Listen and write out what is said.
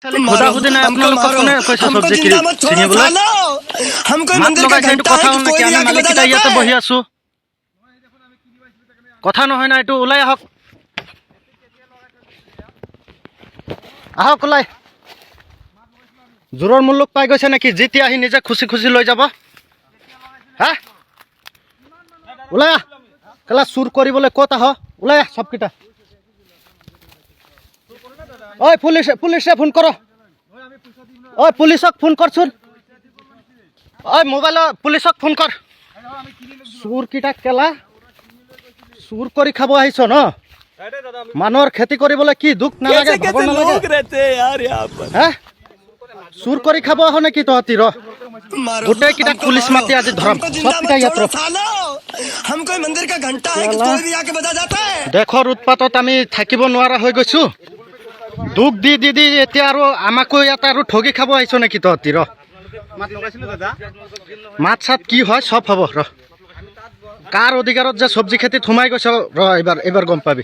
खुदा खुद ने अपना लोग कोने पैसा सब्जी किरी चिनी बोला हमको मंदिर का घंटा है कि कोई भी मालिक किता ইয়াতে বহি আছো কথা নহয় না এটো ওলাই আহক আহক ওলাই জোৰৰ মূল্য পাই গৈছে নেকি যেতিয়া আহি নিজে খুশি খুশি লৈ যাব হা ওলাই কলা চুৰ কৰিবলৈ কত আহ ওলাই সব কিটা ओय पुलिस से फोन करो ओय पुलिसक फोन करछुन ओय मोबाइल पुलिसक फोन कर सुर किटा केला सुर करी खाबो आइछ न मानर खेती करिबले की दुख ना लागे भाबन ना लागे रहते यार यहां पर हैं सुर करी खाबो हो नेकी तोती र गुटे किटा पुलिस माती आज धरम सब किटा यात्र हमको मंदिर का घंटा है कि कोई भी आके बजा जाता है देखो उत्पातत आमी থাকিব নোৱাৰা হৈ গৈছো দুখ দি দি দি এতিয়া আৰু আমাকো ইয়াত আৰু ঠগি খাব আহিছ নেকি তহঁতি ৰ মাত চাত কি হয় সব হ'ব ৰ কাৰ অধিকাৰত যে চব্জি খেতিত সোমাই গৈছ ৰ এবাৰ গম পাবি